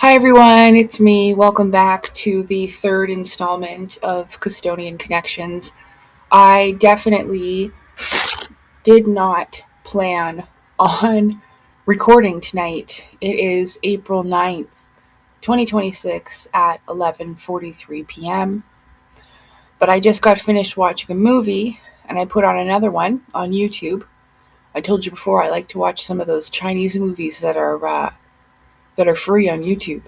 Hi everyone, it's me. Welcome back to the third installment of Custodian Connections. I definitely did not plan on recording tonight. It is April 9th, 2026 at 11:43 p.m. But I just got finished watching a movie and I put on another one on YouTube. I told you before I like to watch some of those Chinese movies that are free on YouTube.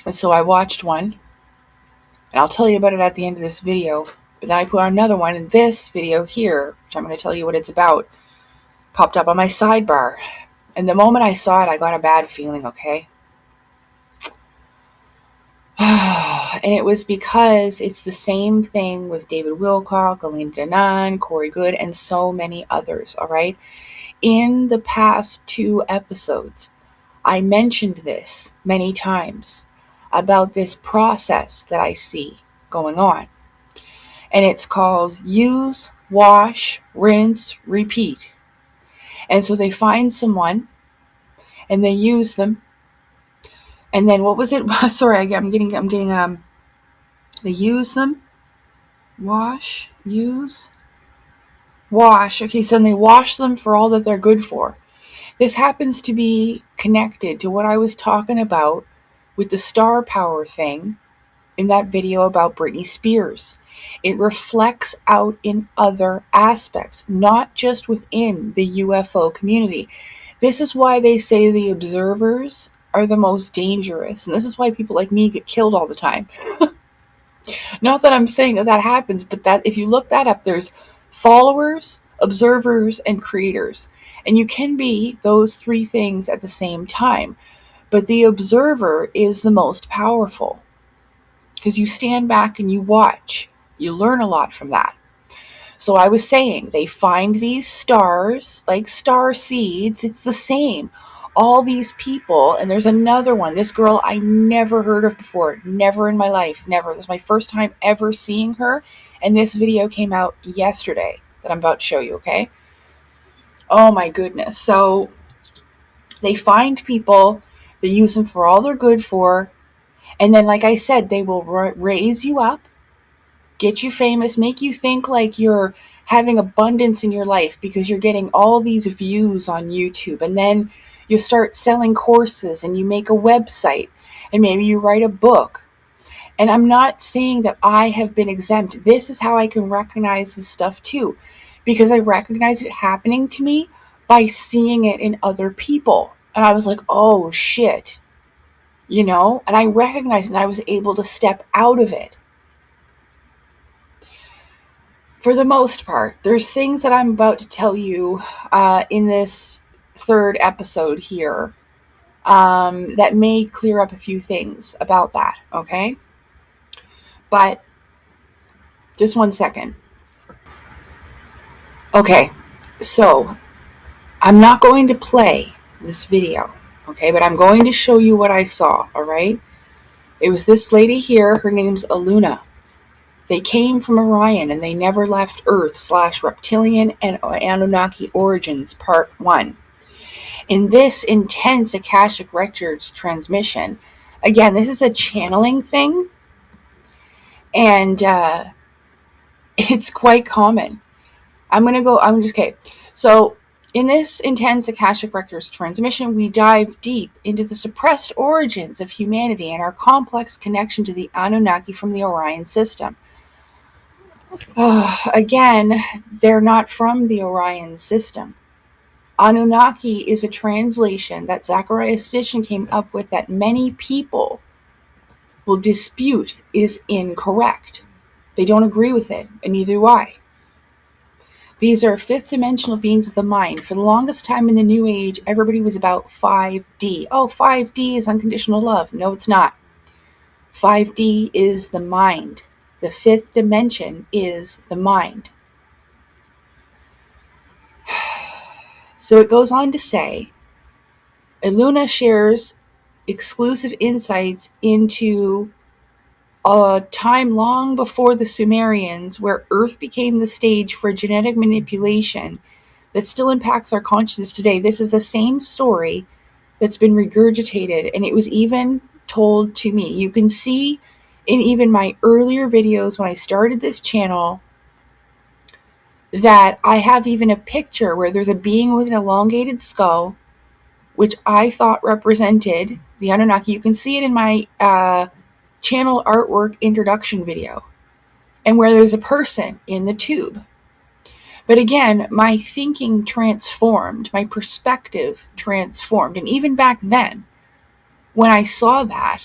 And so I watched one. And I'll tell you about it at the end of this video. But then I put on another one, and this video here, which I'm going to tell you what it's about, popped up on my sidebar. And the moment I saw it, I got a bad feeling, okay? And it was because it's the same thing with David Wilcock, Elaine DANAAN, Corey Good, and so many others, all right? In the past 2 episodes, I mentioned this many times about this process that I see going on. And it's called use, wash, rinse, repeat. And so they find someone and they use them. And then what was it? Sorry, I'm getting they use them, wash, use, wash. Okay, so then they wash them for all that they're good for. This happens to be connected to what I was talking about with the star power thing in that video about Britney Spears. It reflects out in other aspects, not just within the UFO community. This is why they say the observers are the most dangerous, and this is why people like me get killed all the time. Not that I'm saying that happens, but that if you look that up, there's followers, observers, and creators. And you can be those 3 things at the same time. But the observer is the most powerful because you stand back and you watch. You learn a lot from that. So I was saying, they find these stars, like star seeds. It's the same. All these people, and there's another one. This girl I never heard of before. Never in my life. Never. This is my first time ever seeing her. And this video came out yesterday that I'm about to show you, okay? Oh my goodness. So they find people. They use them for all they're good for. And then, like I said, they will raise you up, get you famous, make you think like you're having abundance in your life because you're getting all these views on YouTube. And then you start selling courses and you make a website and maybe you write a book. And I'm not saying that I have been exempt. This is how I can recognize this stuff too, because I recognize it happening to me by seeing it in other people. And I was like, oh shit. And I recognized it and I was able to step out of it. For the most part, there's things that I'm about to tell you in this third episode here that may clear up a few things about that, okay? But just one second. Okay, so I'm not going to play this video, okay? But I'm going to show you what I saw, all right? It was this lady here. Her name's Aluna. They came from Orion and they never left Earth / Reptilian and Anunnaki Origins Part 1. In this intense Akashic Records transmission, again, this is a channeling thing, and it's quite common. Okay. So in this intense Akashic Records transmission, we dive deep into the suppressed origins of humanity and our complex connection to the Anunnaki from the Orion system. Again, they're not from the Orion system. Anunnaki is a translation that Zecharia Sitchin came up with that many people will dispute is incorrect. They don't agree with it, and neither do I. These are 5th dimensional beings of the mind. For the longest time in the New Age, everybody was about 5D. Oh, 5D is unconditional love. No, it's not. 5D is the mind. The 5th dimension is the mind. So it goes on to say, Aluna shares exclusive insights into a time long before the Sumerians where Earth became the stage for genetic manipulation that still impacts our consciousness today. This is the same story that's been regurgitated, and it was even told to me. You can see in even my earlier videos when I started this channel that I have even a picture where there's a being with an elongated skull, which I thought represented the Anunnaki. You can see it in my channel artwork introduction video, and where there's a person in the tube. But again, my thinking transformed, my perspective transformed. And even back then, when I saw that,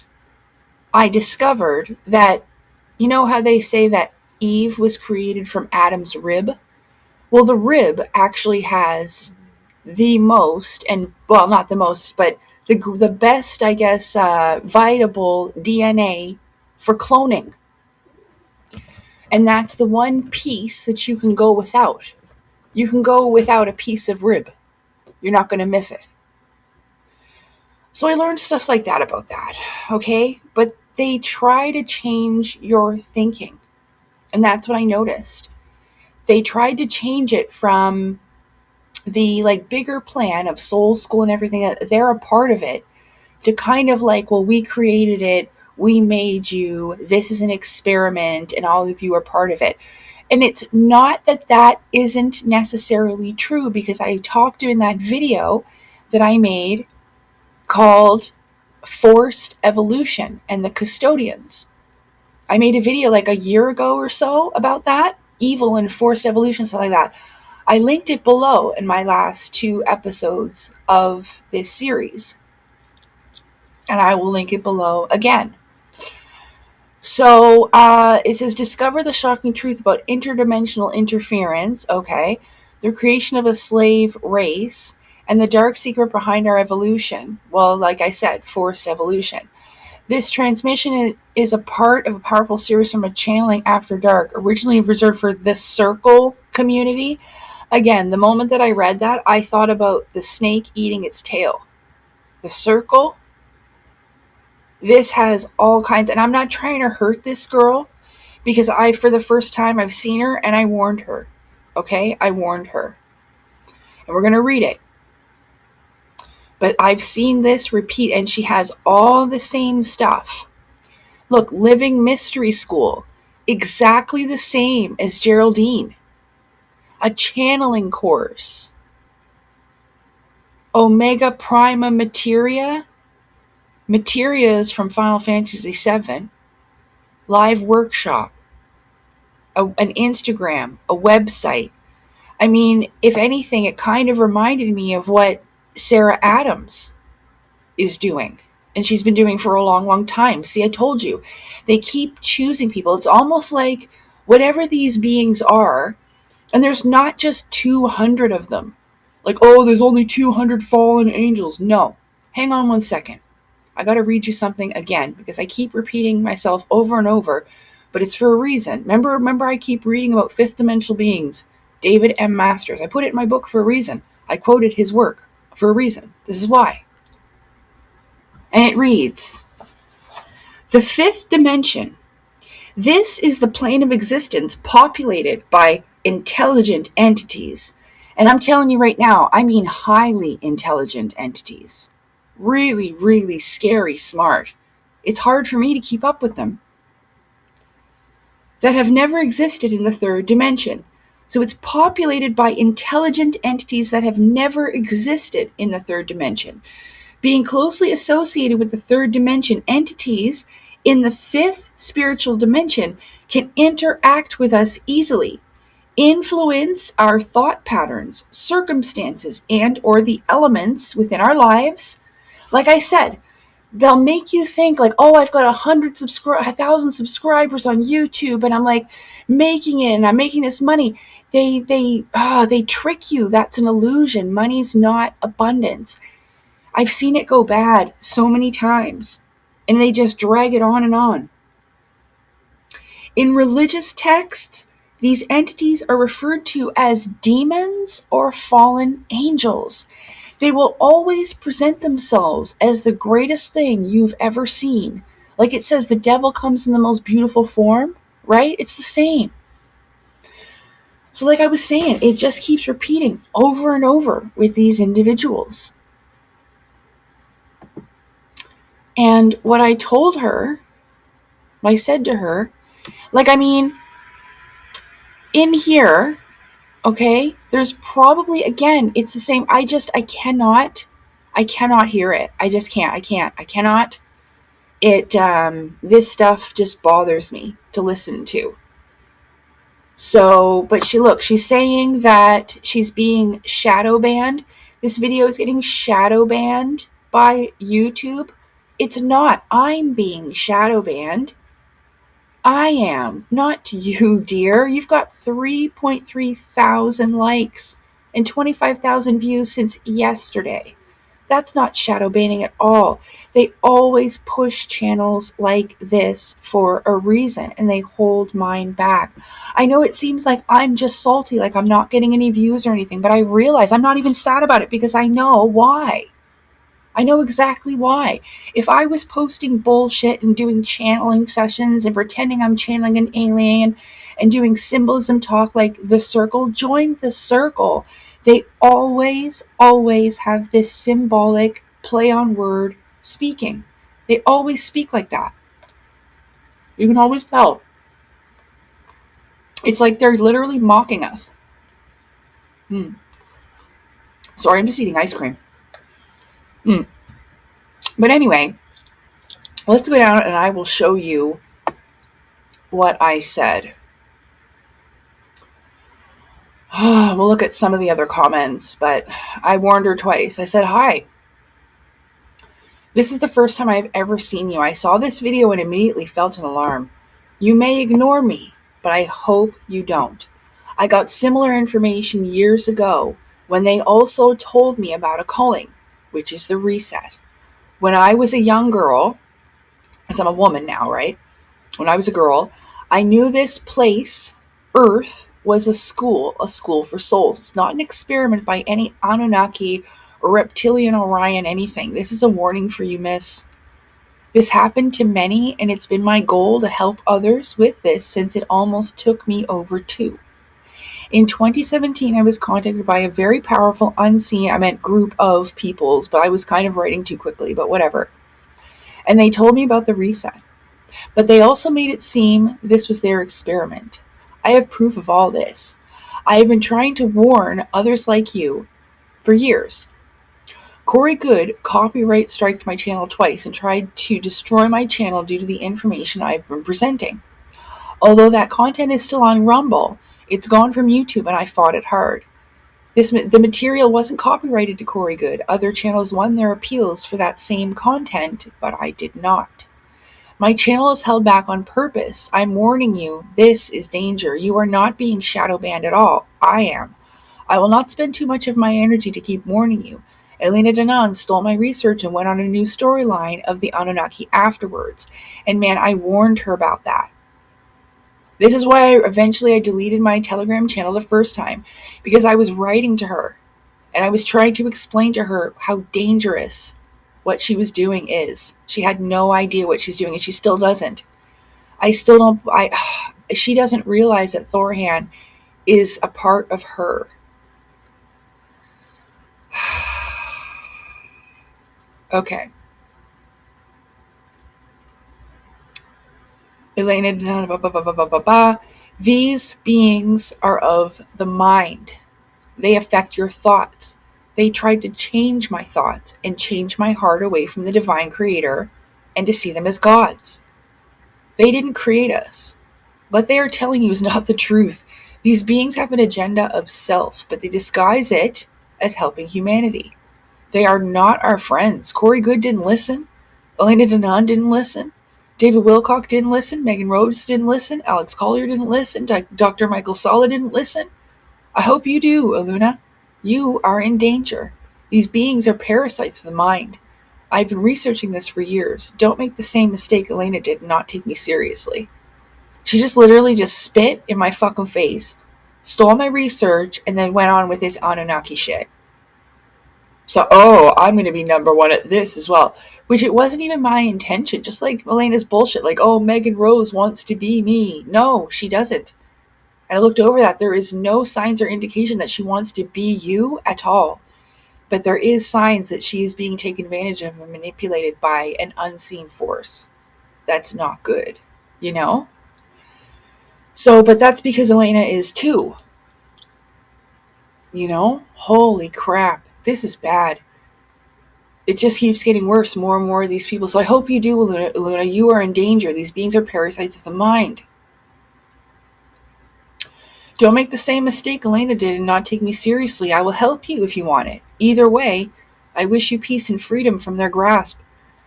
I discovered that, you know how they say that Eve was created from Adam's rib? Well, the rib actually has the most, and well, not the most, but the best, I guess, viable DNA for cloning. And that's the one piece that you can go without. You can go without a piece of rib. You're not going to miss it. So I learned stuff like that about that, okay? But they try to change your thinking. And that's what I noticed. They tried to change it from the bigger plan of soul school and everything. They're a part of it, to kind of well, we created it, we made you, this is an experiment, and all of you are part of it. And it's not that that isn't necessarily true, because I talked in that video that I made called Forced Evolution and the Custodians. I made a video a year ago or so about that, evil and forced evolution, stuff like that. I linked it below in my last 2 episodes of this series. And I will link it below again. So it says, discover the shocking truth about interdimensional interference, okay, the creation of a slave race, and the dark secret behind our evolution. Well, like I said, forced evolution. This transmission is a part of a powerful series from a channeling After Dark, originally reserved for the Circle community. Again, the moment that I read that, I thought about the snake eating its tail. The Circle. This has all kinds, and I'm not trying to hurt this girl, because for the first time, I've seen her, and I warned her. Okay? I warned her. And we're going to read it. But I've seen this repeat, and she has all the same stuff. Look, Living Mystery School, exactly the same as Geraldine. A channeling course. Omega Prima Materia. Materia is from Final Fantasy VII. Live workshop. An Instagram. A website. I mean, if anything, it kind of reminded me of what Sarah Adams is doing. And she's been doing for a long, long time. See, I told you. They keep choosing people. It's almost like whatever these beings are, and there's not just 200 of them. There's only 200 fallen angels. No. Hang on one second. I got to read you something again, because I keep repeating myself over and over, but it's for a reason. Remember I keep reading about fifth dimensional beings, David M. Masters. I put it in my book for a reason. I quoted his work for a reason. This is why. And it reads, the fifth dimension. This is the plane of existence populated by intelligent entities. And I'm telling you right now, I mean highly intelligent entities. Really, really scary smart. It's hard for me to keep up with them. That have never existed in the third dimension. So it's populated by intelligent entities that have never existed in the third dimension. Being closely associated with the third dimension, entities in the fifth spiritual dimension can interact with us easily, influence our thought patterns, circumstances, and or the elements within our lives. Like I said, they'll make you think oh, I've got 1,000 subscribers on YouTube, and I'm making it, and I'm making this money. They trick you. That's an illusion. Money's not abundance. I've seen it go bad so many times, and they just drag it on and on. In religious texts, these entities are referred to as demons or fallen angels. They will always present themselves as the greatest thing you've ever seen. Like it says, the devil comes in the most beautiful form, right? It's the same. So like I was saying, it just keeps repeating over and over with these individuals. And what I told her, I said to her, like, I mean, in here, okay, there's probably, again, it's the same. I cannot hear it. I just can't. I cannot. This stuff just bothers me to listen to. So, but she's saying that she's being shadow banned. This video is getting shadow banned by YouTube. It's not. I'm being shadow banned. I am, not you, dear. You've got 3.3 thousand likes and 25,000 views since yesterday. That's not shadow banning at all. They always push channels like this for a reason, and they hold mine back. I know it seems like I'm just salty, like I'm not getting any views or anything, but I realize I'm not even sad about it because I know why. I know exactly why. If I was posting bullshit and doing channeling sessions and pretending I'm channeling an alien and doing symbolism talk like the circle, join the circle. They always have this symbolic play on word speaking. They always speak like that. You can always tell. It's like they're literally mocking us. Sorry, I'm just eating ice cream. But anyway, let's go down and I will show you what I said. We'll look at some of the other comments, but I warned her twice. I said, hi. This is the first time I've ever seen you. I saw this video and immediately felt an alarm. You may ignore me, but I hope you don't. I got similar information years ago when they also told me about a culling, which is the reset. When I was a young girl, as I'm a woman now, right? When I was a girl, I knew this place, Earth, was a school for souls. It's not an experiment by any Anunnaki or reptilian Orion anything. This is a warning for you, miss. This happened to many, and it's been my goal to help others with this since it almost took me over too. In 2017, I was contacted by a very powerful unseen, group of peoples, but I was kind of writing too quickly, but whatever. And they told me about the reset. But they also made it seem this was their experiment. I have proof of all this. I have been trying to warn others like you for years. Corey Good copyright striked my channel twice and tried to destroy my channel due to the information I've been presenting. Although that content is still on Rumble, it's gone from YouTube and I fought it hard. The material wasn't copyrighted to Corey Good. Other channels won their appeals for that same content, but I did not. My channel is held back on purpose. I'm warning you, this is danger. You are not being shadow banned at all. I am. I will not spend too much of my energy to keep warning you. Elena DANAAN stole my research and went on a new storyline of the Anunnaki afterwards. And man, I warned her about that. This is why I deleted my Telegram channel the first time, because I was writing to her and I was trying to explain to her how dangerous what she was doing is. She had no idea what she's doing, and she still doesn't. She doesn't realize that Thorhan is a part of her. Okay. Elena, these beings are of the mind. They affect your thoughts. They tried to change my thoughts and change my heart away from the divine creator and to see them as gods. They didn't create us. What they are telling you is not the truth. These beings have an agenda of self, but they disguise it as helping humanity. They are not our friends. Corey Good didn't listen. Elena DANAAN didn't listen. David Wilcock didn't listen. Megan Rhodes didn't listen. Alex Collier didn't listen. Dr. Michael Sala didn't listen. I hope you do, Aluna. You are in danger. These beings are parasites of the mind. I've been researching this for years. Don't make the same mistake Elena did and not take me seriously. She just literally spit in my fucking face, stole my research, and then went on with this Anunnaki shit. So, I'm going to be number one at this as well. Which it wasn't even my intention. Just like Elena's bullshit. Like, Megan Rose wants to be me. No, she doesn't. And I looked over that. There is no signs or indication that she wants to be you at all. But there is signs that she is being taken advantage of and manipulated by an unseen force. That's not good, you know? So, but that's because Elena is too. You know? Holy crap. This is bad. It just keeps getting worse, more and more of these people. So I hope you do, Luna. You are in danger. These beings are parasites of the mind. Don't make the same mistake Elena did and not take me seriously. I will help you if you want it. Either way, I wish you peace and freedom from their grasp.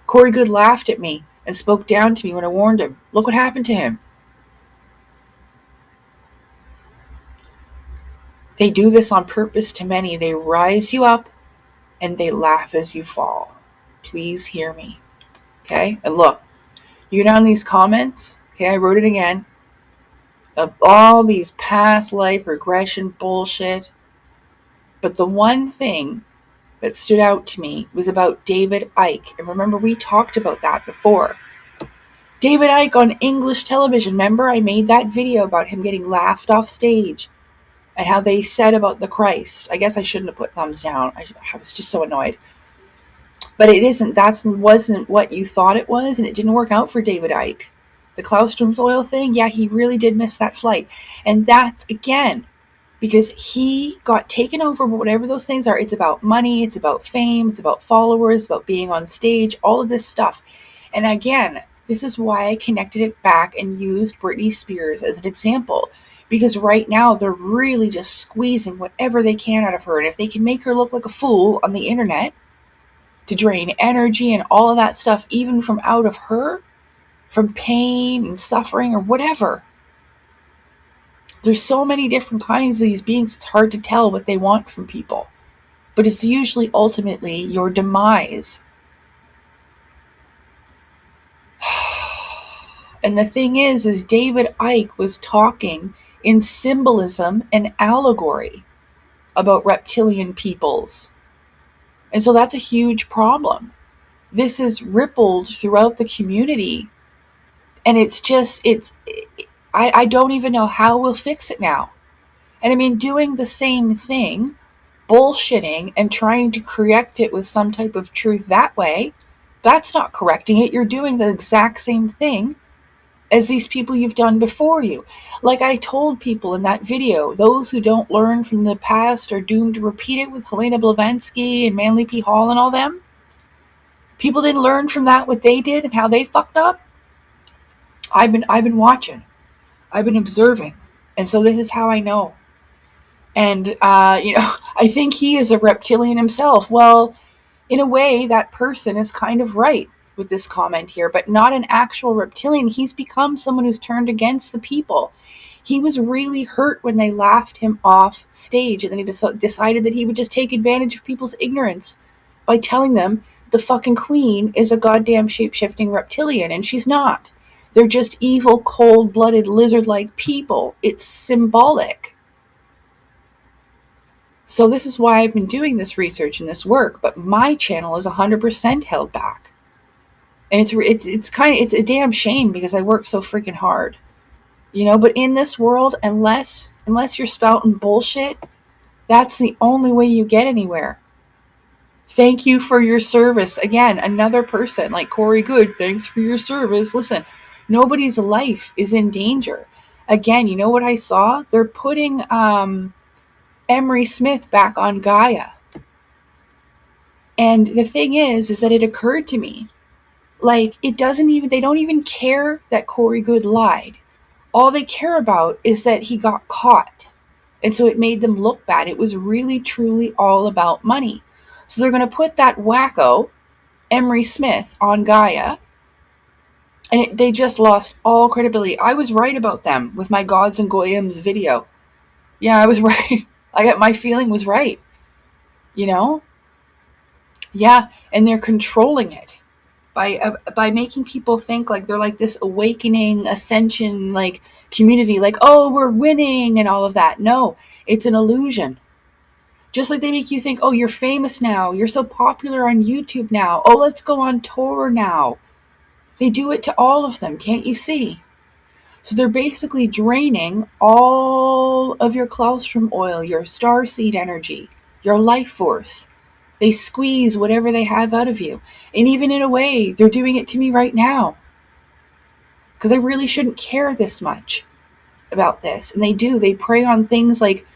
Corey Good laughed at me and spoke down to me when I warned him. Look what happened to him. They do this on purpose to many. They rise you up and they laugh as you fall. Please hear me. Okay? And look, you down these comments, okay, I wrote it again, of all these past life regression bullshit. But the one thing that stood out to me was about David Icke. And remember, we talked about that before. David Icke on English television. Remember, I made that video about him getting laughed off stage and how they said about the Christ. I guess I shouldn't have put thumbs down. I was just so annoyed. But it isn't. That wasn't what you thought it was, and it didn't work out for David Icke. The Claustrum's oil thing, yeah, he really did miss that flight. And that's, again, because he got taken over by whatever those things are. It's about money, it's about fame, it's about followers, about being on stage, all of this stuff. And again, this is why I connected it back and used Britney Spears as an example. Because right now, they're really just squeezing whatever they can out of her. And if they can make her look like a fool on the internet to drain energy and all of that stuff, even from out of her, from pain and suffering or whatever. There's so many different kinds of these beings, it's hard to tell what they want from people. But it's usually ultimately your demise. And the thing is David Icke was talking in symbolism and allegory about reptilian peoples. And so that's a huge problem. This is rippled throughout the community. And I don't even know how we'll fix it now. And I mean, doing the same thing, bullshitting and trying to correct it with some type of truth that way, that's not correcting it. You're doing the exact same thing as these people you've done before you. Like I told people in that video, those who don't learn from the past are doomed to repeat it with Helena Blavatsky and Manly P. Hall and all them. People didn't learn from that what they did and how they fucked up. I've been watching. I've been observing. And so this is how I know. And, I think he is a reptilian himself. Well, in a way, that person is kind of right with this comment here, but not an actual reptilian. He's become someone who's turned against the people. He was really hurt when they laughed him off stage, and then he decided that he would just take advantage of people's ignorance by telling them the fucking queen is a goddamn shape-shifting reptilian, and she's not. They're just evil, cold-blooded, lizard-like people. It's symbolic. So this is why I've been doing this research and this work, but my channel is 100% held back. And it's a damn shame because I work so freaking hard. But in this world, unless you're spouting bullshit, that's the only way you get anywhere. Thank you for your service. Again, another person like Corey Good, thanks for your service. Listen, nobody's life is in danger. Again, you know what I saw? They're putting Emery Smith back on Gaia. And the thing is that it occurred to me, like, they don't even care that Corey Good lied. All they care about is that he got caught. And so it made them look bad. It was really, truly all about money. So they're going to put that wacko, Emery Smith, on Gaia. And they just lost all credibility. I was right about them with my Gods and Goyams video. Yeah, I was right. My feeling was right. Yeah, and they're controlling it by making people think like they're like this awakening, ascension, like community, like, oh, we're winning and all of that. No, it's an illusion. Just like they make you think, oh, you're famous now. You're so popular on YouTube now. Oh, let's go on tour now. They do it to all of them. Can't you see? So they're basically draining all of your claustrum oil, your starseed energy, your life force. They squeeze whatever they have out of you. And even in a way, they're doing it to me right now. Because I really shouldn't care this much about this. And they do. They prey on things like,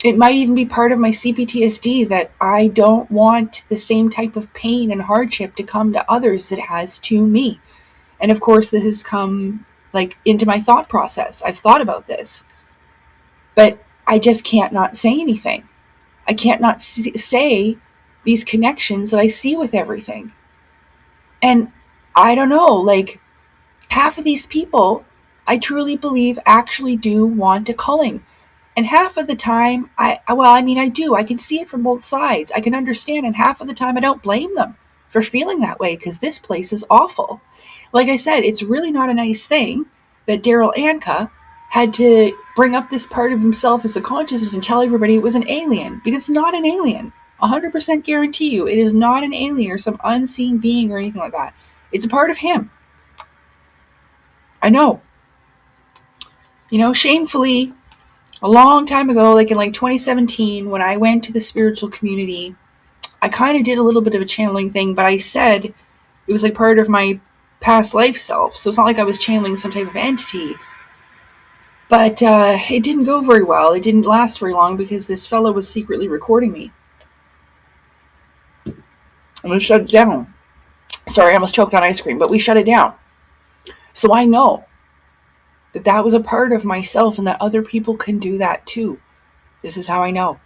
it might even be part of my CPTSD that I don't want the same type of pain and hardship to come to others that it has to me. And of course, this has come like into my thought process. I've thought about this. But I just can't not say anything. I can't not say these connections that I see with everything. And I don't know, like, half of these people, I truly believe, actually do want a culling. And half of the time, I do. I can see it from both sides. I can understand. And half of the time, I don't blame them for feeling that way, because this place is awful. Like I said, it's really not a nice thing that Daryl Anka had to bring up this part of himself as a consciousness and tell everybody it was an alien, because it's not an alien. 100% guarantee you, it is not an alien or some unseen being or anything like that. It's a part of him. I know. Shamefully, a long time ago, like in 2017, when I went to the spiritual community, I kind of did a little bit of a channeling thing, but I said it was like part of my past life self. So it's not like I was channeling some type of entity. But it didn't go very well. It didn't last very long because this fellow was secretly recording me. I'm going to shut it down. Sorry, I almost choked on ice cream, but we shut it down. So I know that was a part of myself and that other people can do that too. This is how I know.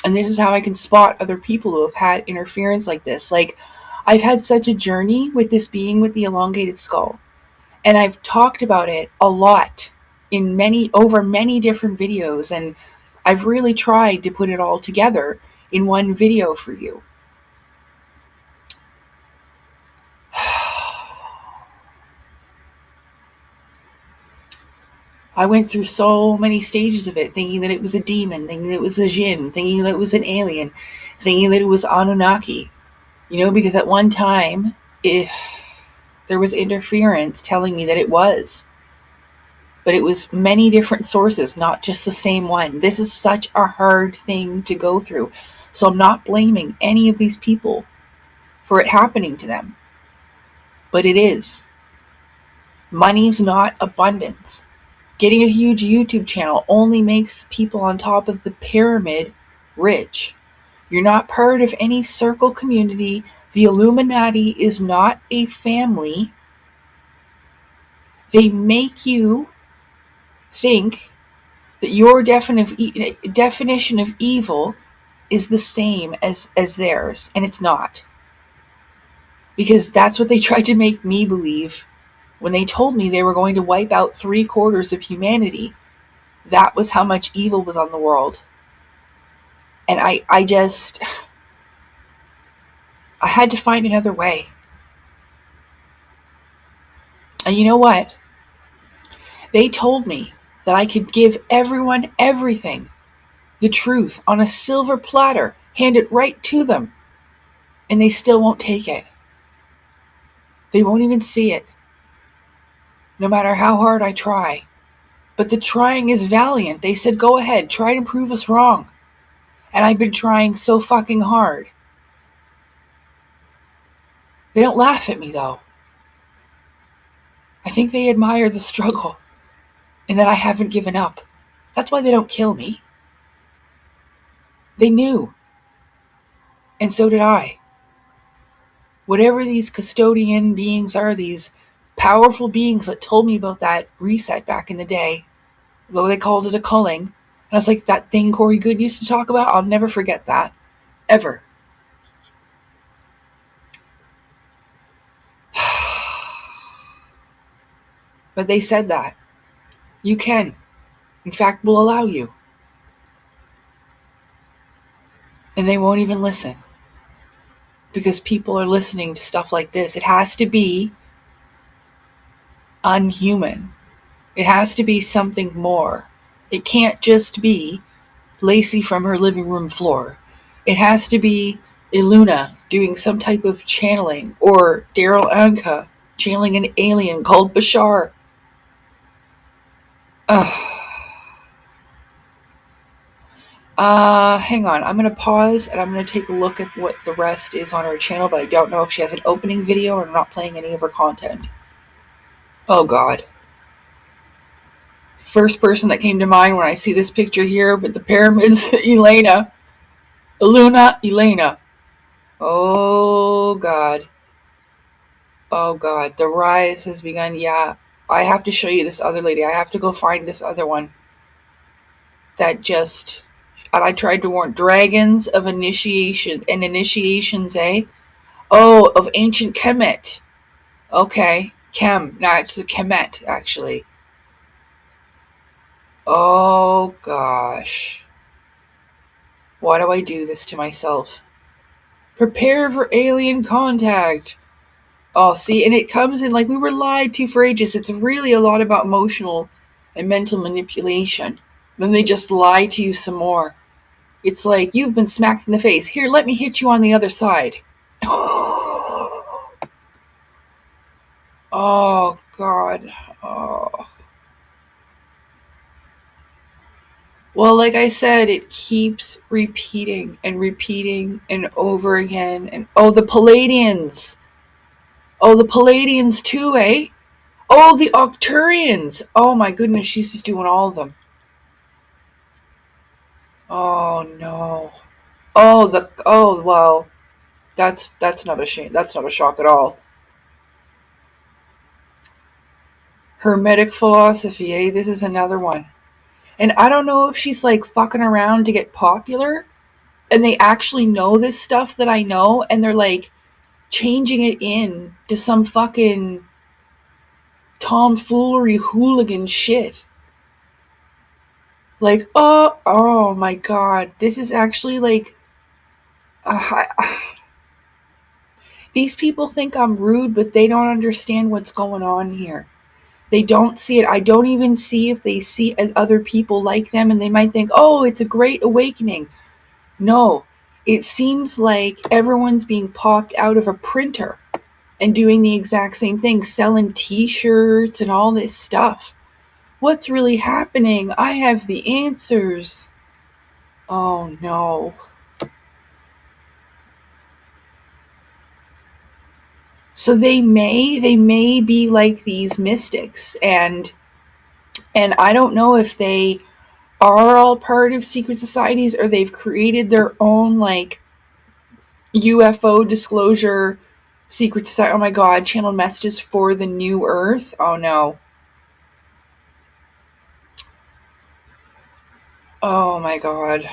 And this is how I can spot other people who have had interference like this. Like, I've had such a journey with this being with the elongated skull. And I've talked about it a lot over many different videos. And I've really tried to put it all together in one video for you. I went through so many stages of it, thinking that it was a demon, thinking it was a jinn, thinking that it was an alien, thinking that it was Anunnaki. Because at one time, there was interference telling me that it was. But it was many different sources, not just the same one. This is such a hard thing to go through. So I'm not blaming any of these people for it happening to them. But it is. Money's not abundance. Getting a huge YouTube channel only makes people on top of the pyramid rich. You're not part of any circle community. The Illuminati is not a family. They make you think that your definition of evil is the same as theirs, and it's not. Because that's what they tried to make me believe when they told me they were going to wipe out 3/4 of humanity. That was how much evil was on the world. And I had to find another way. And you know what? They told me that I could give everyone everything, the truth, on a silver platter, hand it right to them, and they still won't take it. They won't even see it, no matter how hard I try. But the trying is valiant. They said, go ahead, try and prove us wrong. And I've been trying so fucking hard. They don't laugh at me, though. I think they admire the struggle and that I haven't given up. That's why they don't kill me. They knew. And so did I. Whatever these custodian beings are, these powerful beings that told me about that reset back in the day, though they called it a culling. And I was like, that thing Corey Good used to talk about, I'll never forget that. Ever. But they said that. You can. In fact, we'll allow you. And they won't even listen. Because people are listening to stuff like this. It has to be unhuman. It has to be something more. It can't just be Lacey from her living room floor. It has to be Iluna doing some type of channeling, or Daryl Anka channeling an alien called Bashar. Hang on. I'm going to pause and I'm going to take a look at what the rest is on her channel, but I don't know if she has an opening video or I'm not playing any of her content. Oh, God. First person that came to mind when I see this picture here with the pyramids, Elena. Oh, God. Oh, God. The rise has begun. Yeah. I have to show you this other lady. I have to go find this other one. That just... And I tried to warn dragons of initiation and initiations, eh? Oh, of ancient Kemet. Okay. No, it's a Kemet, actually. Oh, gosh. Why do I do this to myself? Prepare for alien contact. Oh, see, and it comes in like we were lied to for ages. It's really a lot about emotional and mental manipulation. Then they just lie to you some more. It's like, you've been smacked in the face. Here, let me hit you on the other side. Oh, God. Oh. Well, like I said, it keeps repeating and over again. And oh, the Palladians. Oh, the Palladians too, eh? Oh, the Octurians. Oh my goodness, she's just doing all of them. Oh no. Oh well. That's not a shame. That's not a shock at all. Hermetic philosophy, eh? This is another one. And I don't know if she's like fucking around to get popular and they actually know this stuff that I know and they're like changing it in to some fucking tomfoolery hooligan shit. Like, oh my God, this is actually like, these people think I'm rude, but they don't understand what's going on here. They don't see it. I don't even see if they see other people like them and they might think, oh, it's a great awakening. No, it seems like everyone's being popped out of a printer and doing the exact same thing, selling t-shirts and all this stuff. What's really happening? I have the answers. Oh no. So they may be like these mystics and I don't know if they are all part of secret societies or they've created their own like UFO disclosure secret society. Oh my God, channeled messages for the new earth. Oh no. Oh my God.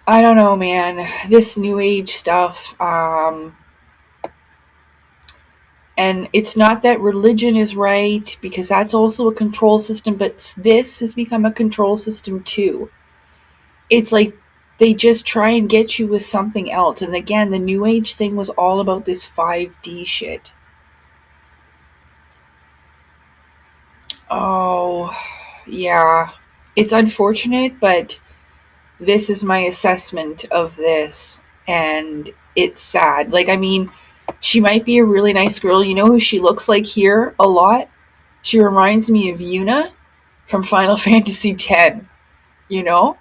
I don't know, man. This new age stuff, and it's not that religion is right, because that's also a control system, but this has become a control system too. It's like they just try and get you with something else. And again, the new age thing was all about this 5D shit. Oh, yeah. It's unfortunate, but this is my assessment of this. And it's sad. Like, I mean, she might be a really nice girl. You know who she looks like here a lot? She reminds me of Yuna from Final Fantasy X. You know?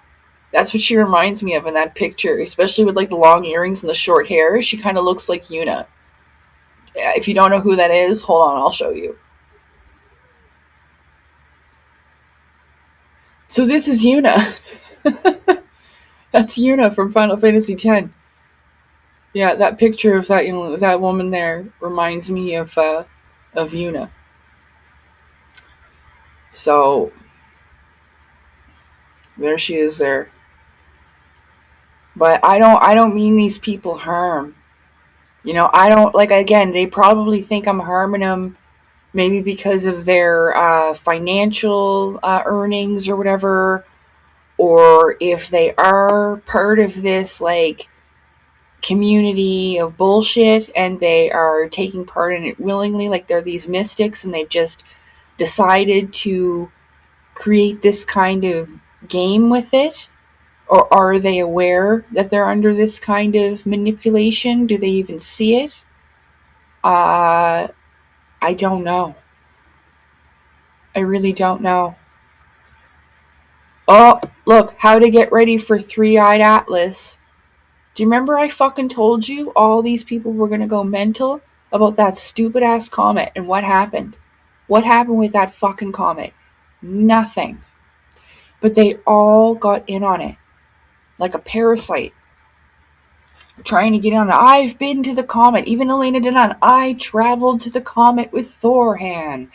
That's what she reminds me of in that picture, especially with like the long earrings and the short hair. She kind of looks like Yuna. Yeah, if you don't know who that is, hold on, I'll show you. So this is Yuna. That's Yuna from Final Fantasy X. Yeah, that picture of that, you know, that woman there reminds me of Yuna. So there she is there. But I don't mean these people harm. You know, I don't, like, again, they probably think I'm harming them maybe because of their financial earnings or whatever, or if they are part of this, like, community of bullshit and they are taking part in it willingly, like they're these mystics and they've just decided to create this kind of game with it. Or are they aware that they're under this kind of manipulation? Do they even see it? I don't know. I really don't know. Oh, look, how to get ready for Three-Eyed Atlas. Do you remember I fucking told you all these people were going to go mental about that stupid ass comet? And what happened? What happened with that fucking comet? Nothing. But they all got in on it. Like a parasite. Trying to get on it. I've been to the comet. Even Elena DANAAN. I traveled to the comet with Thorhan.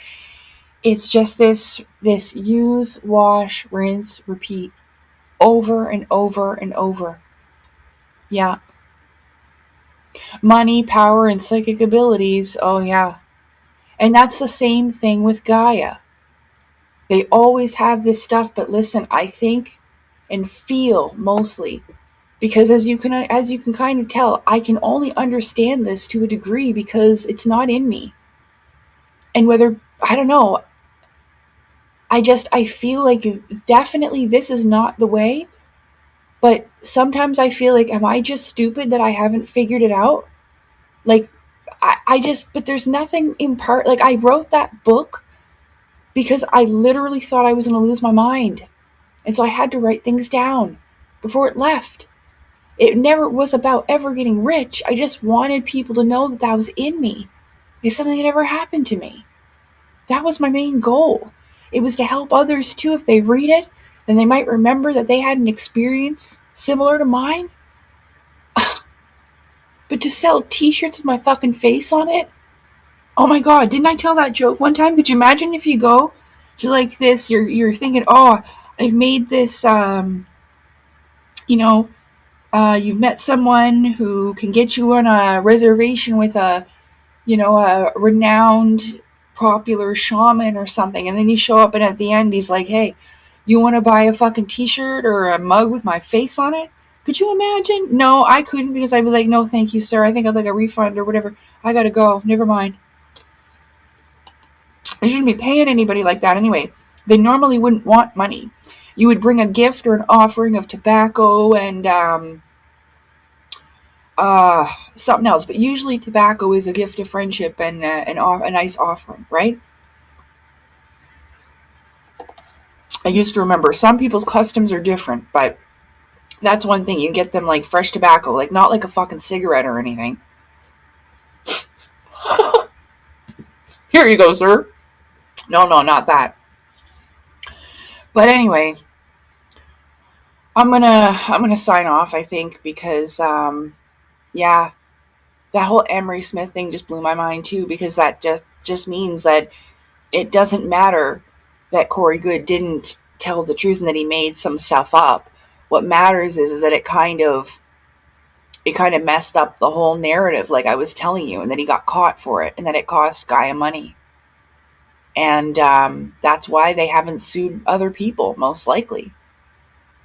It's just this use, wash, rinse, repeat. Over and over and over. Yeah. Money, power, and psychic abilities. Oh, yeah. And that's the same thing with Gaia. They always have this stuff, but listen, I think and feel mostly, because as you can kind of tell, I can only understand this to a degree because it's not in me. And whether, I don't know, I feel like definitely this is not the way, but sometimes I feel like, am I just stupid that I haven't figured it out? Like, but there's nothing in part, like I wrote that book because I literally thought I was going to lose my mind. And so I had to write things down before it left. It never was about ever getting rich. I just wanted people to know that that was in me. If something had ever happened to me. That was my main goal. It was to help others too. If they read it, then they might remember that they had an experience similar to mine. But to sell t-shirts with my fucking face on it? Oh my god, didn't I tell that joke one time? Could you imagine if you go to like this, you're thinking, oh, I've made this, you've met someone who can get you on a reservation with a renowned popular shaman or something, and then you show up and at the end he's like, hey, you want to buy a fucking t-shirt or a mug with my face on it? Could you imagine? No, I couldn't, because I'd be like, no thank you, sir, I think I'd like a refund or whatever, I gotta go, never mind. I shouldn't be paying anybody like that anyway. They normally wouldn't want money. You would bring a gift or an offering of tobacco and something else, but usually tobacco is a gift of friendship and a nice offering, right? I used to remember some people's customs are different, but that's one thing. You get them like fresh tobacco, like not like a fucking cigarette or anything. Here you go, sir. No, not that. But anyway, I'm gonna sign off, I think, because yeah, that whole Emery Smith thing just blew my mind too, because that just means that it doesn't matter that Corey Goode didn't tell the truth and that he made some stuff up. What matters is that it kind of messed up the whole narrative, like I was telling you, and that he got caught for it, and that it cost Gaia money. And that's why they haven't sued other people, most likely,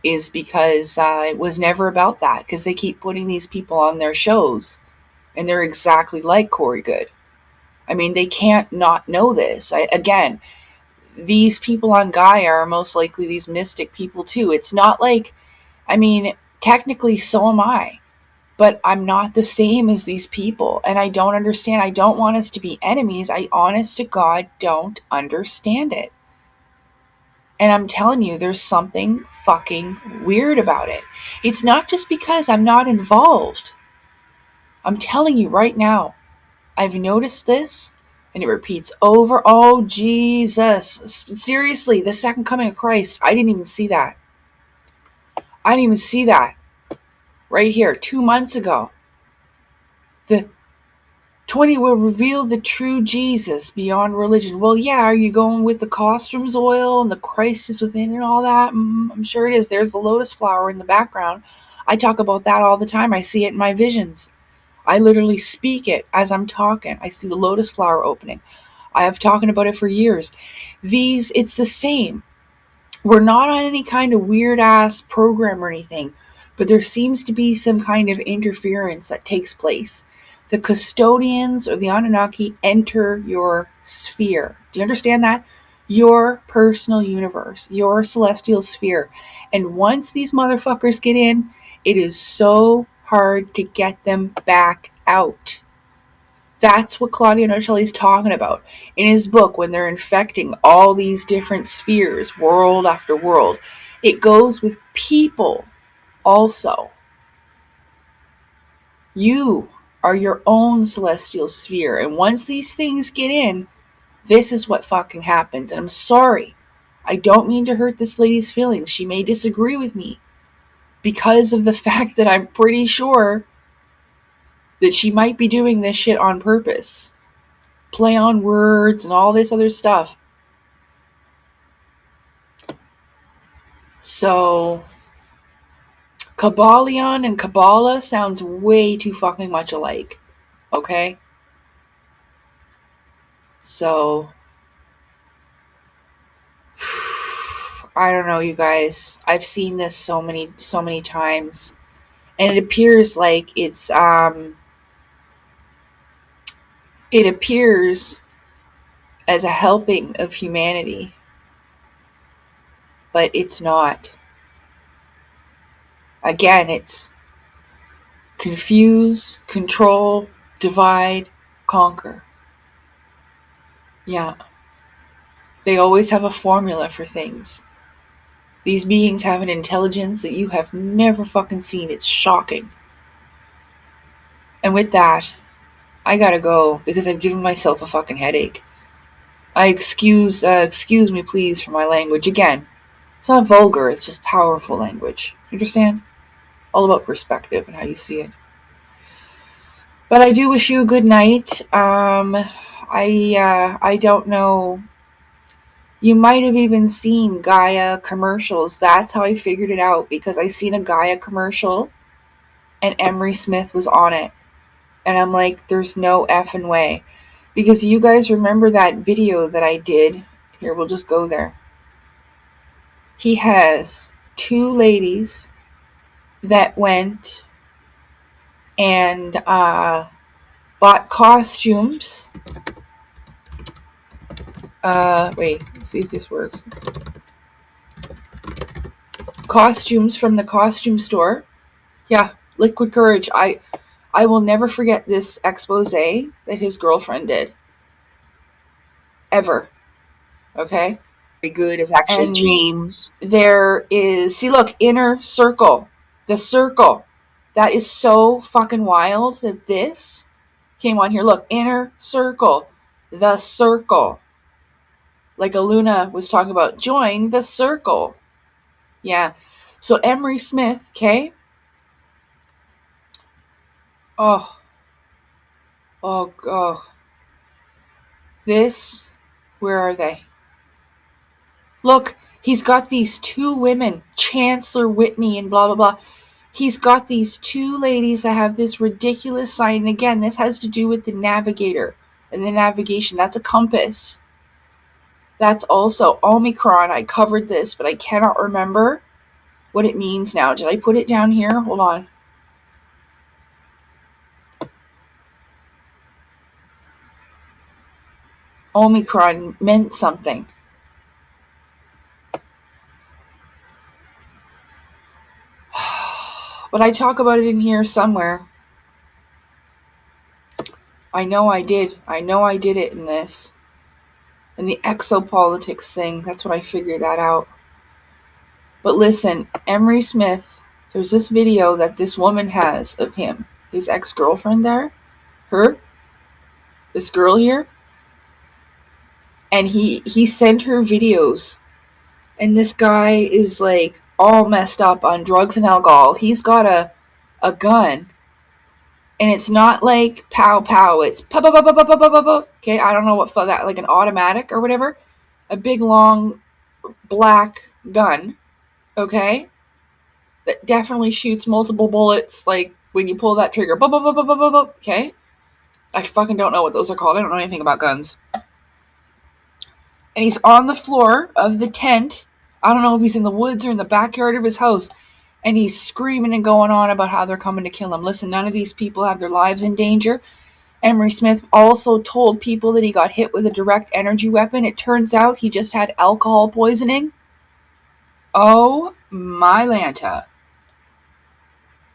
is because it was never about that, because they keep putting these people on their shows, and they're exactly like Corey Goode. I mean, they can't not know this. Again, these people on Gaia are most likely these mystic people too. It's not like, I mean, technically so am I, but I'm not the same as these people, and I don't understand. I don't want us to be enemies. I honest to God don't understand it. And I'm telling you, there's something fucking weird about it. It's not just because I'm not involved. I'm telling you right now, I've noticed this, and it repeats over. Oh, Jesus. Seriously, the second coming of Christ, I didn't even see that. I didn't even see that. Right here, 2 months ago. The 20 will reveal the true Jesus beyond religion. Well, yeah, are you going with the costumes oil and the Christ is within and all that? I'm sure it is. There's the lotus flower in the background. I talk about that all the time. I see it in my visions. I literally speak it as I'm talking. I see the lotus flower opening. I have talking about it for years. It's the same. We're not on any kind of weird ass program or anything, but there seems to be some kind of interference that takes place. The custodians or the Anunnaki enter your sphere. Do you understand that? Your personal universe, your celestial sphere. And once these motherfuckers get in, it is so hard to get them back out. That's what Claudio Nocelli's talking about in his book when they're infecting all these different spheres, world after world. It goes with people also. You are your own celestial sphere. And once these things get in, this is what fucking happens. And I'm sorry. I don't mean to hurt this lady's feelings. She may disagree with me because of the fact that I'm pretty sure that she might be doing this shit on purpose. Play on words and all this other stuff. So, Kabbalion and Kabbalah sounds way too fucking much alike. Okay? So, I don't know, you guys. I've seen this so many times. And it appears like it appears as a helping of humanity. But it's not. Again, it's confuse, control, divide, conquer. Yeah. They always have a formula for things. These beings have an intelligence that you have never fucking seen. It's shocking. And with that, I gotta go because I've given myself a fucking headache. Excuse me please for my language. Again, it's not vulgar, it's just powerful language. You understand? All about perspective and how you see it. But I do wish you a good night. I don't know. You might have even seen Gaia commercials. That's how I figured it out, because I seen a Gaia commercial and Emery Smith was on it. And I'm like, there's no effing way. Because you guys remember that video that I did? Here, we'll just go there. He has two ladies that went and bought costumes. Wait, let's see if this works. Costumes from the costume store. Yeah, Liquid Courage. I will never forget this expose that his girlfriend did. Ever. Okay? Very good is actually And James. there is, see, look, inner circle. The circle. That is so fucking wild that this came on here. Look, inner circle. The circle. Like Aluna was talking about, join the circle. Yeah. So Emery Smith, okay? Oh. This, where are they? Look, he's got these two women, Chancellor Whitney and blah, blah, blah. He's got these two ladies that have this ridiculous sign. And again, this has to do with the navigator and the navigation. That's a compass. That's also Omicron. I covered this, but I cannot remember what it means now. Did I put it down here? Hold on. Omicron meant something. But I talk about it in here somewhere. I know I did. I know I did it in this. In the exopolitics thing. That's what I figured that out. But listen, Emery Smith, there's this video that this woman has of him. His ex-girlfriend there. Her. This girl here. And he sent her videos. And this guy is like all messed up on drugs and alcohol. He's got a gun. And it's not like pow pow. It's pow pow pow pow pow pow pow pow. Okay, I don't know what for that, like an automatic or whatever. A big long black gun. Okay? That definitely shoots multiple bullets, like when you pull that trigger. Boop, boop, boop, boop, boop, boop. Okay? I fucking don't know what those are called. I don't know anything about guns. And he's on the floor of the tent. I don't know if he's in the woods or in the backyard of his house. And he's screaming and going on about how they're coming to kill him. Listen, none of these people have their lives in danger. Emery Smith also told people that he got hit with a direct energy weapon. It turns out he just had alcohol poisoning. Oh my Lanta.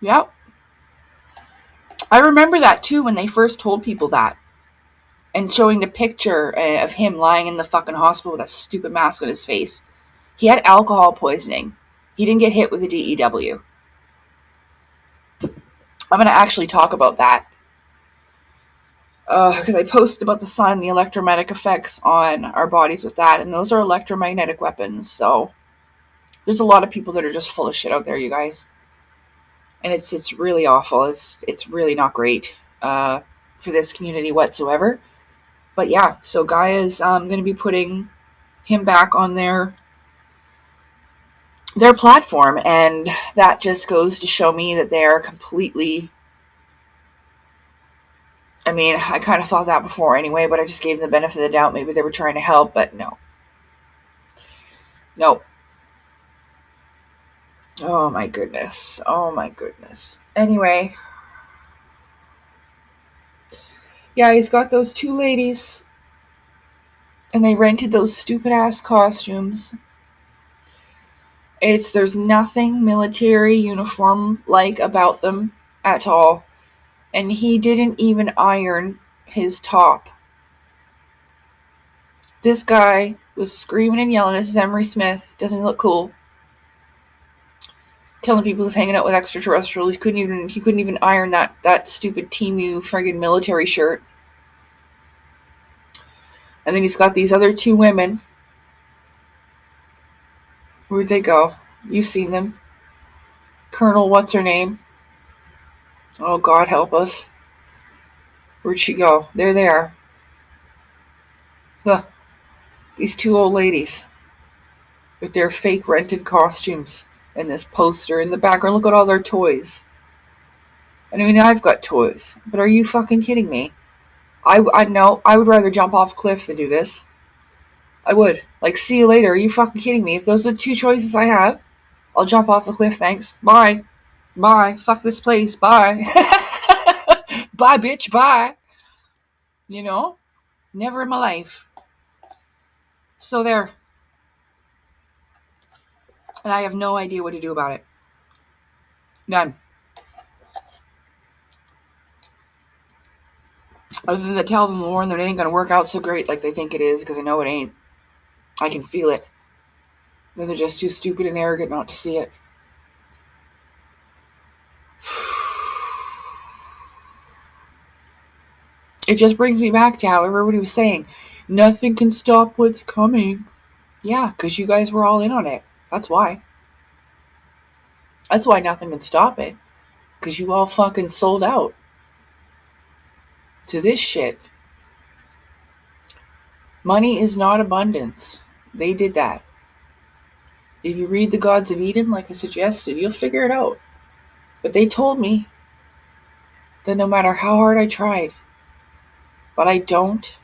Yep. I remember that too when they first told people that. And showing the picture of him lying in the fucking hospital with that stupid mask on his face. He had alcohol poisoning. He didn't get hit with a DEW. I'm going to actually talk about that. Because I posted about the sun, the electromagnetic effects on our bodies with that. And those are electromagnetic weapons. So there's a lot of people that are just full of shit out there, you guys. And it's really awful. It's really not great for this community whatsoever. But yeah, so Gaia's going to be putting him back on their platform, and that just goes to show me that they are completely... I mean, I kind of thought that before anyway, but I just gave them the benefit of the doubt. Maybe they were trying to help, but no. Oh my goodness. Anyway, yeah, he's got those two ladies, and they rented those stupid ass costumes. There's nothing military uniform like about them at all. And he didn't even iron his top. This guy was screaming and yelling, "This is Emery Smith. Doesn't he look cool?" Telling people he's hanging out with extraterrestrials. He couldn't even iron that stupid TMU friggin' military shirt. And then he's got these other two women. Where'd they go? You've seen them. Colonel, what's her name? Oh, God help us. Where'd she go? There they are. Look, these two old ladies with their fake rented costumes and this poster in the background. Look at all their toys. And I mean, I've got toys, but are you fucking kidding me? I know, I would rather jump off a cliff than do this. I would. Like, see you later. Are you fucking kidding me? If those are the two choices I have, I'll jump off the cliff, thanks. Bye. Fuck this place. Bye. Bye, bitch. Bye. You know? Never in my life. So there. And I have no idea what to do about it. None. Other than to tell them, Lauren, that it ain't going to work out so great like they think it is, because I know it ain't. I can feel it. Then they're just too stupid and arrogant not to see it. It just brings me back to how everybody was saying, nothing can stop what's coming. Yeah, because you guys were all in on it. That's why. That's why nothing can stop it. Because you all fucking sold out to this shit. Money is not abundance. They did that. If you read the Gods of Eden, like I suggested, you'll figure it out. But they told me that no matter how hard I tried, but I don't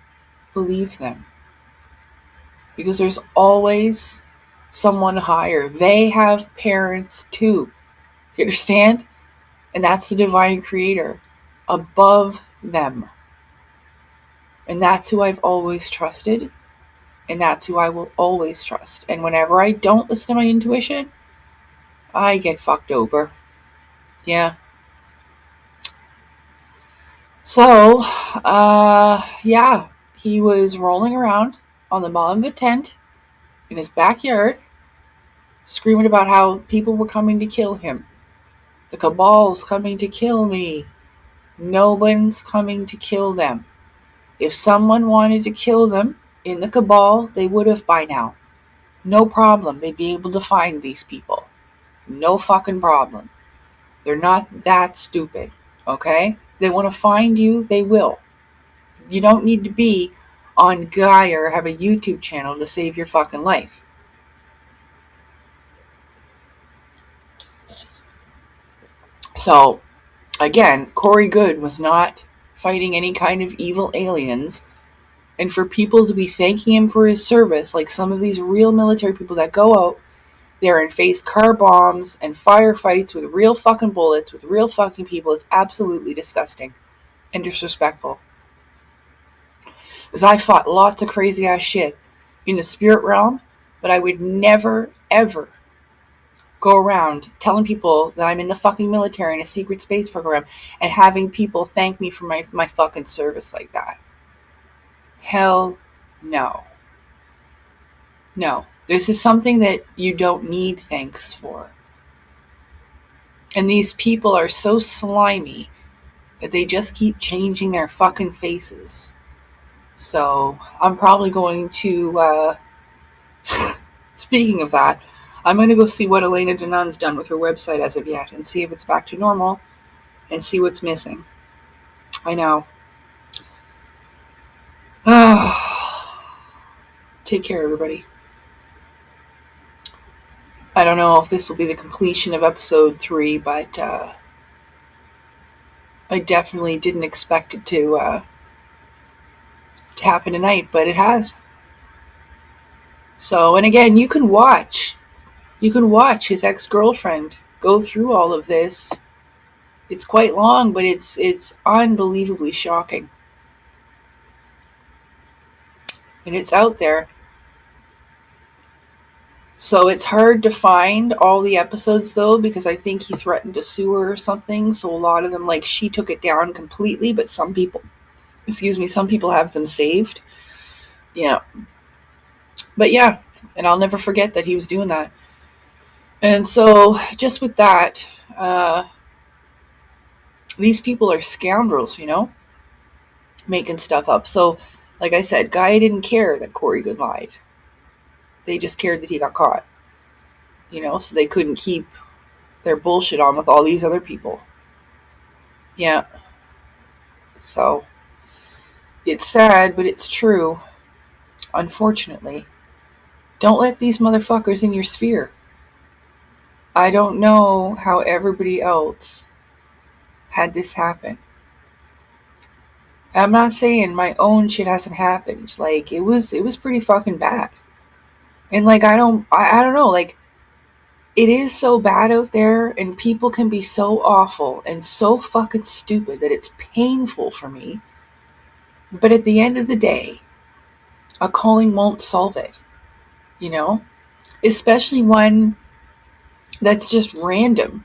believe them. Because there's always someone higher. They have parents too. You understand? And that's the divine creator above them. And that's who I've always trusted. And that's who I will always trust. And whenever I don't listen to my intuition, I get fucked over. Yeah. So, yeah, he was rolling around on the bottom of a tent in his backyard, screaming about how people were coming to kill him. The cabal's coming to kill me. No one's coming to kill them. If someone wanted to kill them in the cabal, they would have by now. No problem. They'd be able to find these people. No fucking problem. They're not that stupid, okay? They want to find you, they will. You don't need to be on Gaia or have a YouTube channel to save your fucking life. So, again, Corey Good was not fighting any kind of evil aliens. And for people to be thanking him for his service, like some of these real military people that go out there and face car bombs and firefights with real fucking bullets, with real fucking people, it's absolutely disgusting and disrespectful. Because I fought lots of crazy ass shit in the spirit realm, but I would never, ever go around telling people that I'm in the fucking military in a secret space program and having people thank me for my fucking service like that. Hell no. No. This is something that you don't need thanks for. And these people are so slimy that they just keep changing their fucking faces. So I'm probably going to, speaking of that, I'm going to go see what Elena DANAAN's done with her website as of yet and see if it's back to normal and see what's missing. I know. Take care, everybody. I don't know if this will be the completion of episode 3, but I definitely didn't expect it to happen tonight, but it has. So, and again, you can watch his ex-girlfriend go through all of this. It's quite long, but it's unbelievably shocking. And it's out there. So it's hard to find all the episodes, though, because I think he threatened to sue her or something. So a lot of them, like, she took it down completely, but some people have them saved. Yeah. But yeah, and I'll never forget that he was doing that. And so just with that, these people are scoundrels, making stuff up. So, like I said, Guy didn't care that Corey Good lied. They just cared that he got caught, so they couldn't keep their bullshit on with all these other people. Yeah. So, it's sad, but it's true. Unfortunately. Don't let these motherfuckers in your sphere. I don't know how everybody else had this happen. I'm not saying my own shit hasn't happened. Like, it was pretty fucking bad. And like, I don't know, like, it is so bad out there, and people can be so awful and so fucking stupid that it's painful for me. But at the end of the day, a culling won't solve it, especially one that's just random,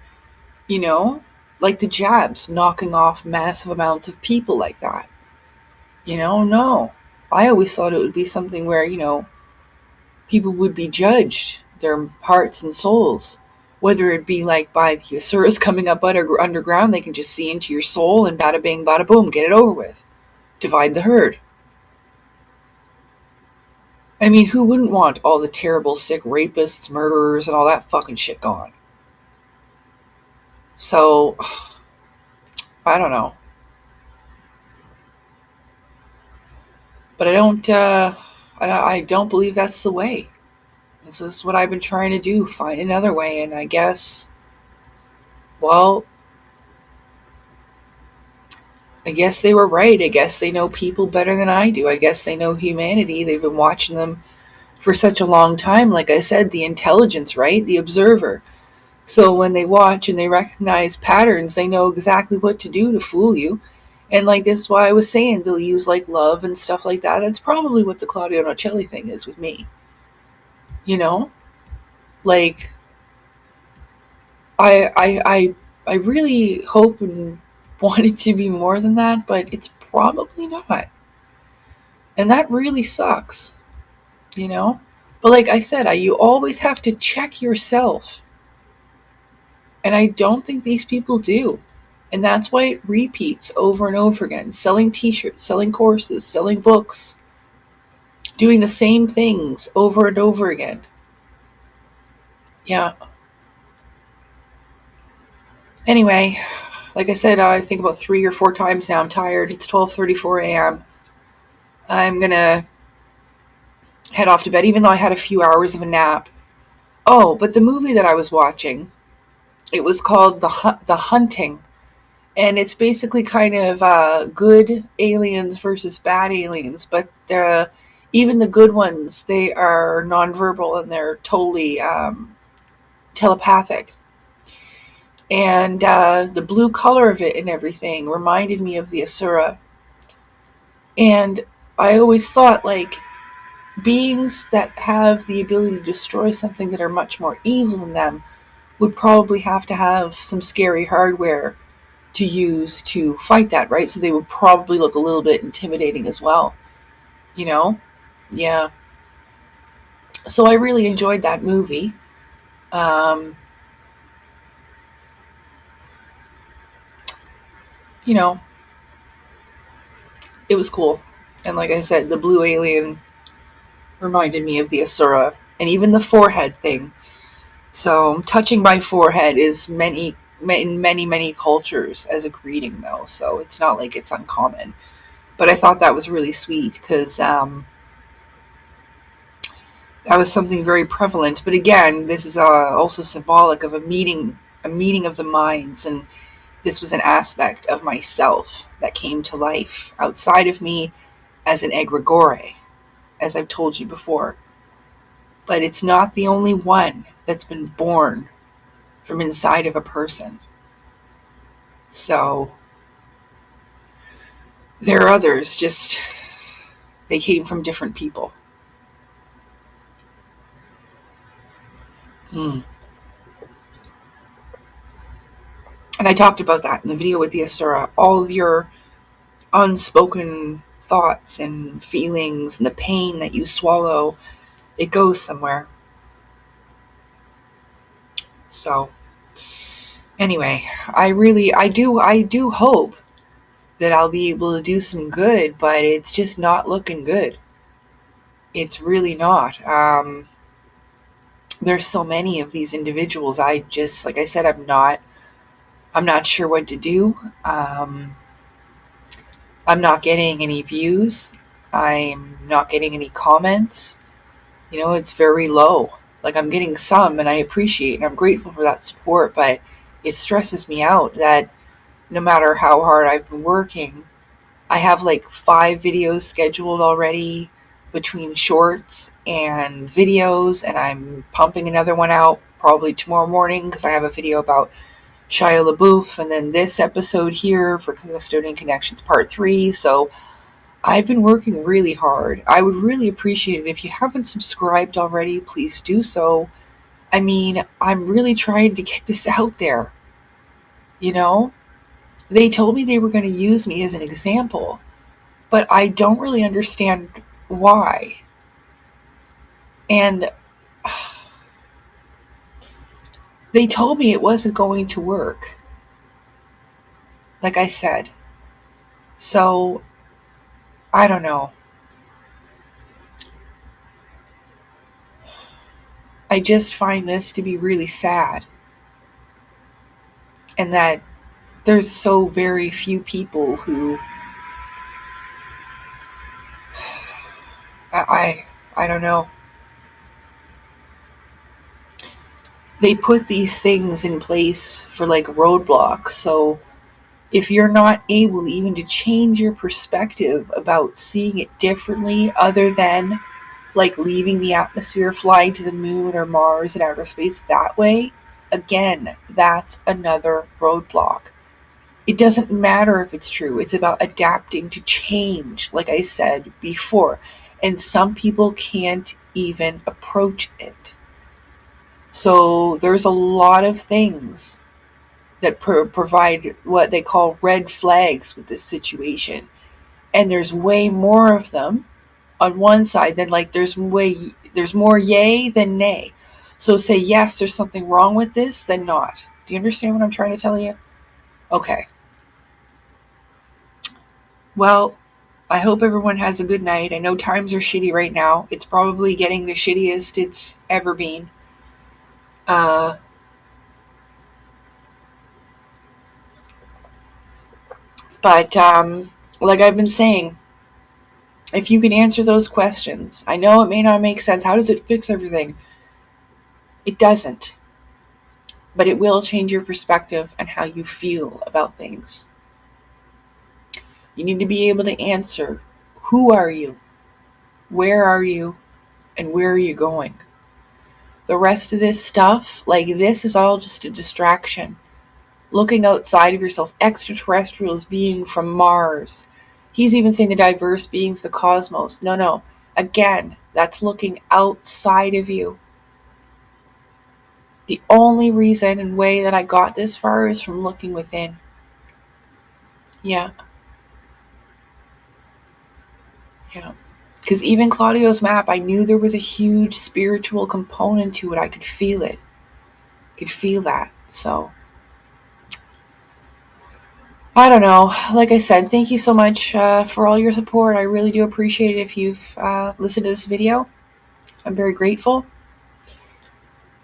like the jabs knocking off massive amounts of people like that. No. I always thought it would be something where, people would be judged, their hearts and souls, whether it be like by the Asuras coming up underground, they can just see into your soul and bada bing, bada boom, get it over with. Divide the herd. I mean, who wouldn't want all the terrible, sick rapists, murderers, and all that fucking shit gone? So, I don't know. But I don't believe that's the way. This is what I've been trying to do, find another way, and I guess, well, I guess they were right. I guess they know people better than I do. I guess they know humanity. They've been watching them for such a long time. Like I said, the intelligence, right? The observer. So when they watch and they recognize patterns, they know exactly what to do to fool you. And like this is why I was saying they'll use like love and stuff like that. That's probably what the Claudio Nocelli thing is with me. Like I really hope and want it to be more than that, but it's probably not. And that really sucks, But like I said, you always have to check yourself. And I don't think these people do. And that's why it repeats over and over again. Selling t-shirts, selling courses, selling books, doing the same things over and over again. Yeah. Anyway, like I said, I think about 3 or 4 times now. I'm tired. It's 12:34 a.m. I'm going to head off to bed, even though I had a few hours of a nap. Oh, but the movie that I was watching, it was called The Hunting. And it's basically kind of good aliens versus bad aliens. But even the good ones, they are nonverbal and they're totally telepathic. And the blue color of it and everything reminded me of the Asura. And I always thought, like, beings that have the ability to destroy something that are much more evil than them would probably have to have some scary hardware to use to fight that, right? So they would probably look a little bit intimidating as well. Yeah. So I really enjoyed that movie. Um, you know, it was cool. And like I said, the blue alien reminded me of the Asura, and even the forehead thing. So touching my forehead is in many cultures as a greeting, though. So it's not like it's uncommon. But I thought that was really sweet because that was something very prevalent. But again, this is also symbolic of a meeting of the minds, and this was an aspect of myself that came to life outside of me as an egregore, as I've told you before. But it's not the only one that's been born from inside of a person. So there are others, just they came from different people. Hmm. And I talked about that in the video with the Asura. All of your unspoken thoughts and feelings and the pain that you swallow, it goes somewhere. So anyway, I do hope that I'll be able to do some good, but it's just not looking good. It's really not. There's so many of these individuals. I just, like I said, I'm not sure what to do. I'm not getting any views. I'm not getting any comments. It's very low. Like, I'm getting some, and I appreciate and I'm grateful for that support, but it stresses me out that no matter how hard I've been working, I have like 5 videos scheduled already between shorts and videos, and I'm pumping another one out probably tomorrow morning because I have a video about Shia LaBeouf, and then this episode here for Custodian Connections Part 3. So I've been working really hard. I would really appreciate it if you haven't subscribed already, please do so. I mean, I'm really trying to get this out there, you know? They told me they were going to use me as an example, but I don't really understand why. And they told me it wasn't going to work, like I said. So, I don't know. I just find this to be really sad, and that there's so very few people who I don't know. They put these things in place for like roadblocks. So if you're not able even to change your perspective about seeing it differently, other than like leaving the atmosphere, flying to the moon or Mars and outer space that way, again, that's another roadblock. It doesn't matter if it's true. It's about adapting to change, like I said before. And some people can't even approach it. So there's a lot of things that provide what they call red flags with this situation. And there's way more of them on one side than like there's more yay than nay. So say yes, there's something wrong with this, then not. Do you understand what I'm trying to tell you? Okay. Well, I hope everyone has a good night. I know times are shitty right now. It's probably getting the shittiest it's ever been. Uh, but like I've been saying, if you can answer those questions, I know it may not make sense. How does it fix everything? It doesn't. But it will change your perspective and how you feel about things. You need to be able to answer, who are you? Where are you? And where are you going? The rest of this stuff, like this is all just a distraction. Looking outside of yourself, extraterrestrials being from Mars. He's even saying the diverse beings, the cosmos. No. Again, that's looking outside of you. The only reason and way that I got this far is from looking within. Yeah. Because even Claudio's map, I knew there was a huge spiritual component to it. I could feel it. Could feel that. So I don't know. Like I said, thank you so much for all your support. I really do appreciate it if you've listened to this video. I'm very grateful.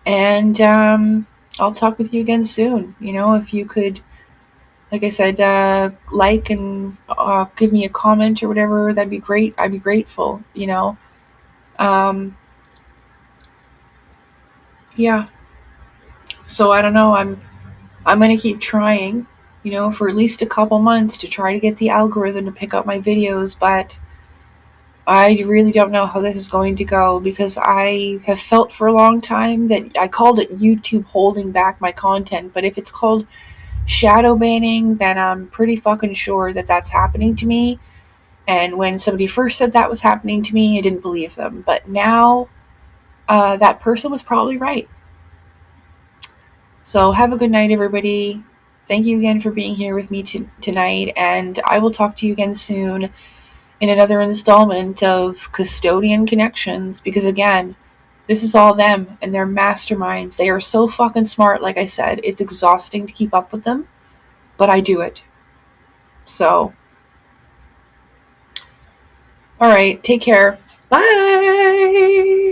And I'll talk with you again soon. If you could, like I said, like and give me a comment or whatever, that'd be great. I'd be grateful, Yeah. So I don't know. I'm gonna keep trying, for at least a couple months to try to get the algorithm to pick up my videos, but I really don't know how this is going to go, because I have felt for a long time that I called it YouTube holding back my content, but if it's called shadow banning, then I'm pretty fucking sure that that's happening to me. And when somebody first said that was happening to me, I didn't believe them. But now, that person was probably right. So have a good night, everybody. Thank you again for being here with me tonight, and I will talk to you again soon in another installment of Custodian Connections, because again, this is all them and their masterminds. They are so fucking smart, like I said. It's exhausting to keep up with them, but I do it. So, alright, take care. Bye!